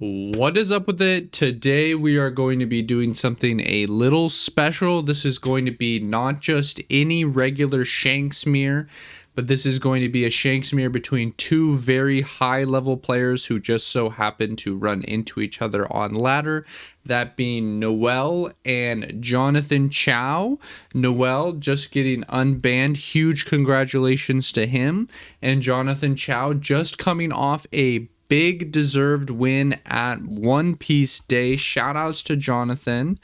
What is up with it? Today we are going to be doing something a little special. This is going to be not just any regular Shanks mirror, but this is going to be a Shanks mirror between two very high level players who just so happen to run into each other on ladder. That being Noel and Jonathan Chao. Noel just getting unbanned. Huge congratulations to him. And Jonathan Chao just coming off a big deserved win at One Piece Day. Shout outs to Jonathan.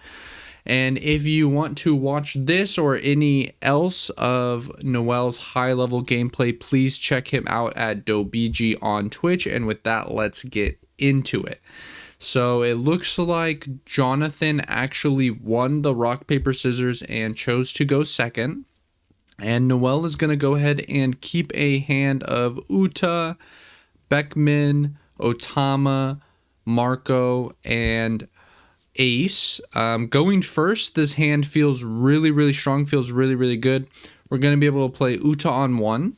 And if you want to watch this or any else of Noel's high level gameplay, please check him out at Dobiji on Twitch. And with that, let's get into it. So it looks like Jonathan actually won the rock, paper, scissors and chose to go second. And Noel is going to go ahead and keep a hand of Uta, Beckman, Otama, Marco, and Ace. Going first, this hand feels really strong, feels really good. We're going to be able to play Uta on 1.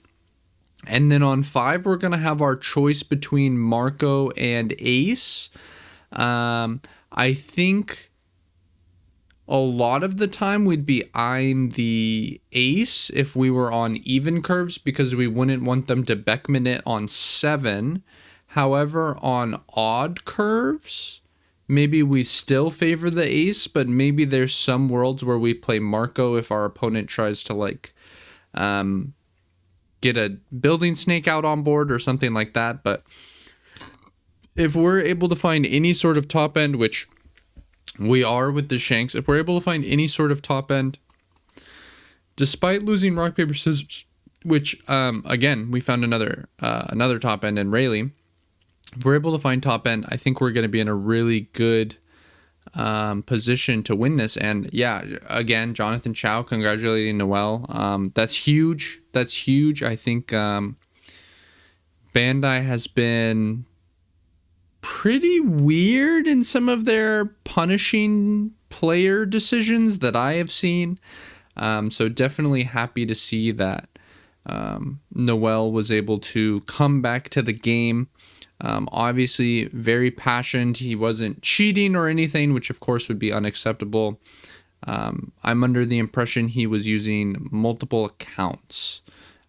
And then on 5, we're going to have our choice between Marco and Ace. I think a lot of the time we'd be eyeing the Ace if we were on even curves because we wouldn't want them to Beckman it on 7. However, on odd curves, maybe we still favor the Ace, but maybe there's some worlds where we play Marco if our opponent tries to get a building snake out on board or something like that. But if we're able to find any sort of top end, which we are with the Shanks, if we're able to find any sort of top end, despite losing rock, paper, scissors, which, again, we found another top end in Rayleigh. If we're able to find top end, I think we're going to be in a really good position to win this. And yeah, again, Jonathan Chao congratulating Noel. That's huge. That's huge. I think Bandai has been pretty weird in some of their punishing player decisions that I have seen. So definitely happy to see that Noel was able to come back to the game. Obviously very passionate. He wasn't cheating or anything, which of course would be unacceptable. I'm under the impression he was using multiple accounts,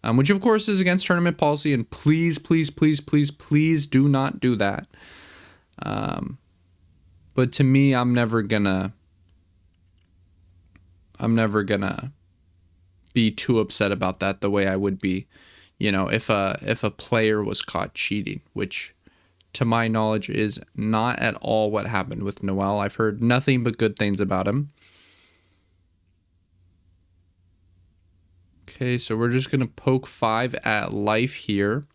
which of course is against tournament policy, and please do not do that. But to me, I'm never gonna be too upset about that the way I would be, if a player was caught cheating, which to my knowledge is not at all what happened with Noel. I've heard nothing but good things about him. Okay, so we're just gonna poke 5 at life here.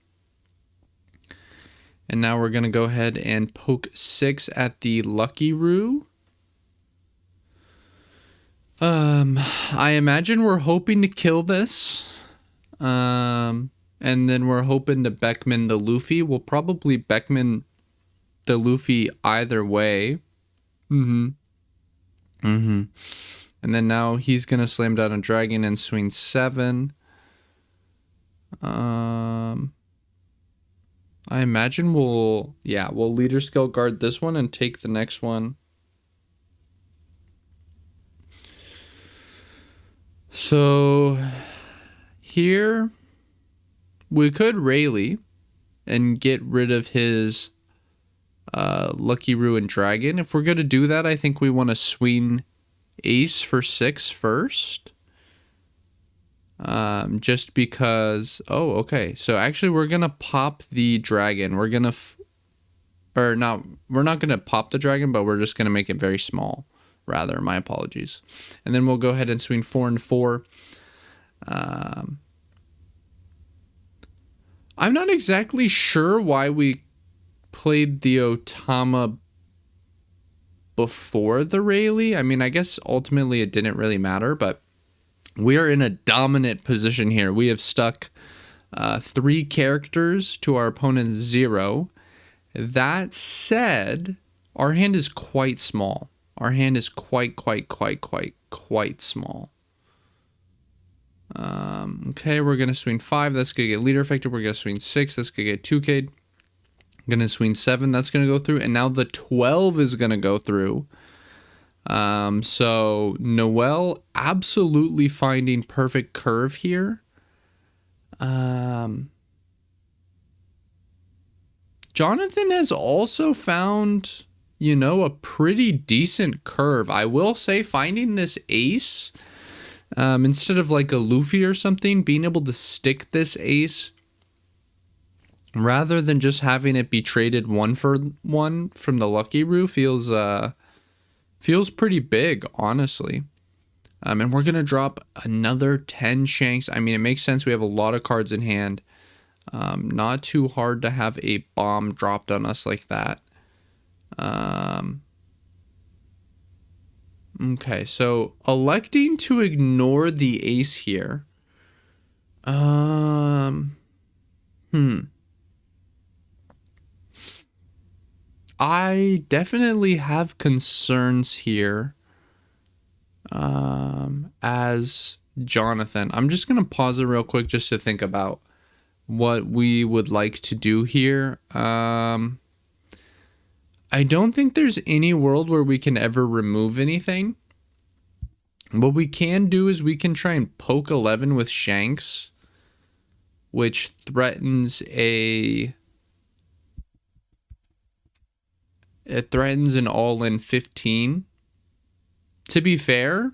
And now we're going to go ahead and poke 6 at the Lucky Roo. I imagine we're hoping to kill this. And then we're hoping to Beckman the Luffy. We'll probably Beckman the Luffy either way. And then now he's going to slam down a dragon and swing 7. I imagine we'll leader skill guard this one and take the next one. So here we could Rayleigh and get rid of his Lucky Roo and Dragon. If we're going to do that, I think we want to swing Ace for 6 first. Just because, okay. So actually we're going to pop the dragon. We're going to, we're not going to pop the dragon, but we're just going to make it very small. Rather, my apologies. And then we'll go ahead and swing 4 and 4. I'm not exactly sure why we played the Otama before the Rayleigh. I mean, I guess ultimately it didn't really matter, but we are in a dominant position here. We have stuck 3 characters to our opponent's 0. That said, our hand is quite small. Our hand is quite small. Okay, we're going to swing 5. That's going to get leader effective. We're going to swing 6. That's going to get 2K'd. Gonna swing 7, that's gonna go through, and now the 12 is gonna go through. So Noel absolutely finding perfect curve here. Jonathan has also found, you know, a pretty decent curve. I will say finding this ace, instead of like a Luffy or something, being able to stick this ace rather than just having it be traded 1 for 1 from the Lucky Roo feels pretty big, honestly. And we're going to drop another 10 Shanks. I mean, it makes sense. We have a lot of cards in hand. Not too hard to have a bomb dropped on us like that. Okay, so electing to ignore the ace here. I definitely have concerns here as Jonathan. I'm just going to pause it real quick just to think about what we would like to do here. I don't think there's any world where we can ever remove anything. What we can do is we can try and poke 11 with Shanks, which threatens an all-in 15. To be fair,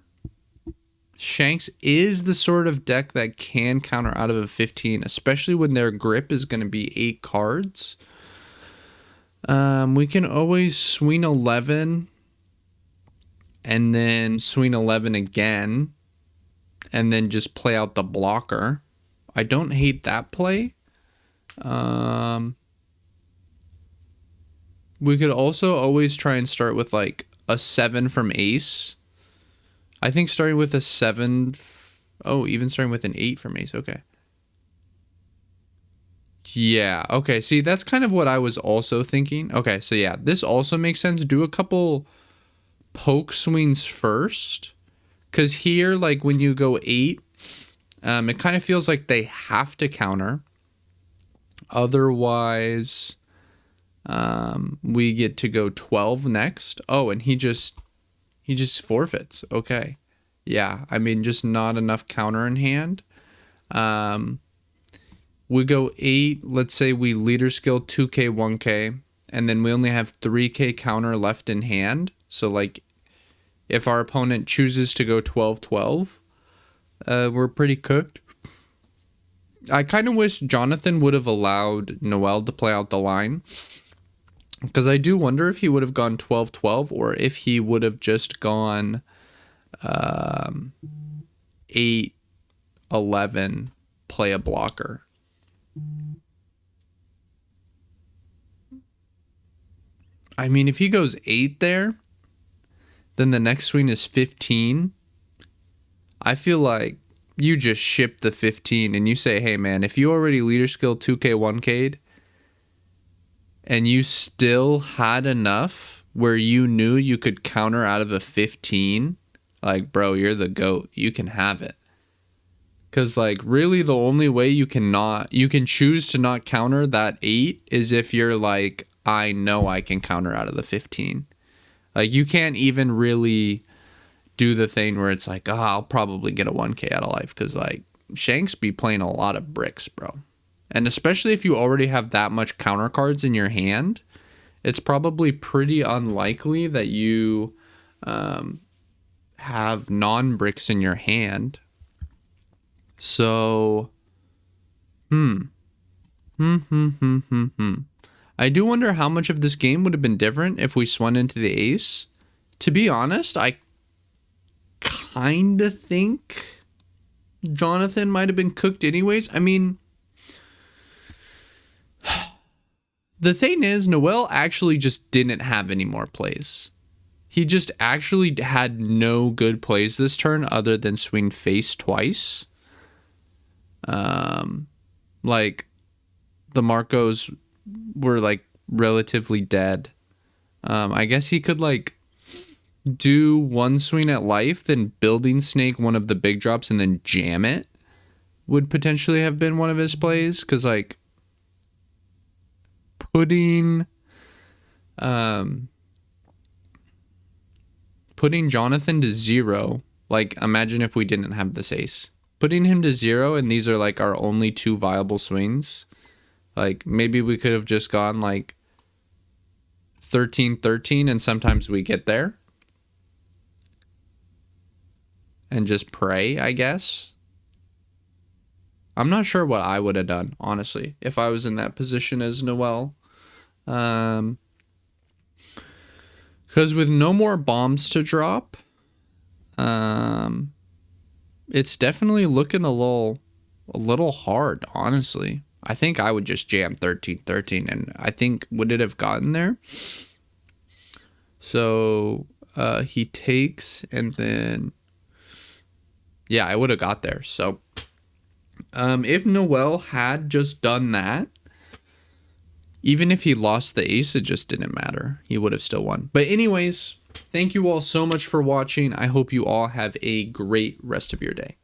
Shanks is the sort of deck that can counter out of a 15, especially when their grip is going to be 8 cards. We can always swing 11 and then swing 11 again and then just play out the blocker. I don't hate that play. We could also always try and start with like a 7 from ace. I think starting with a 7... even starting with an 8 from ace. Okay. Yeah. Okay. See, that's kind of what I was also thinking. Okay. So yeah, this also makes sense. Do a couple poke swings first. Because here, like when you go 8, it kind of feels like they have to counter. Otherwise, we get to go 12 next. Oh, and he just forfeits. Okay. Yeah, I mean, just not enough counter in hand. We go 8. Let's say we leader skill 2k, 1k, and then we only have 3k counter left in hand. So, like, if our opponent chooses to go 12-12, we're pretty cooked. I kind of wish Jonathan would have allowed Noel to play out the line, because I do wonder if he would have gone 12-12 or if he would have just gone 8-11, play a blocker. I mean, if he goes 8 there, then the next swing is 15. I feel like you just ship the 15 and you say, hey man, if you already leader skill 2k, 1k'd, and you still had enough where you knew you could counter out of a 15, like, bro, you're the GOAT. You can have it. Because, like, really the only way you can choose to not counter that 8 is if you're like, I know I can counter out of the 15. Like, you can't even really do the thing where it's like, I'll probably get a 1k out of life. Because, like, Shanks be playing a lot of bricks, bro. And especially if you already have that much counter cards in your hand, it's probably pretty unlikely that you have non-bricks in your hand. So, I do wonder how much of this game would have been different if we swung into the ace. To be honest, I kind of think Jonathan might have been cooked anyways. I mean, the thing is, Noel actually just didn't have any more plays. He just actually had no good plays this turn other than swing face twice. Like, the Marcos were, like, relatively dead. I guess he could, like, do one swing at life, then building snake one of the big drops and then jam it would potentially have been one of his plays. Because, like, putting Jonathan to 0. Like, imagine if we didn't have this ace. Putting him to 0, and these are like our only 2 viable swings. Like, maybe we could have just gone like 13-13, and sometimes we get there. And just pray, I guess. I'm not sure what I would have done, honestly, if I was in that position as Noel. Because with no more bombs to drop, it's definitely looking a little hard, honestly. I think I would just jam 13-13, and I think, would it have gotten there? So he takes, and then, yeah, I would have got there. So if Noel had just done that, even if he lost the ace, it just didn't matter. He would have still won. But anyways, thank you all so much for watching. I hope you all have a great rest of your day.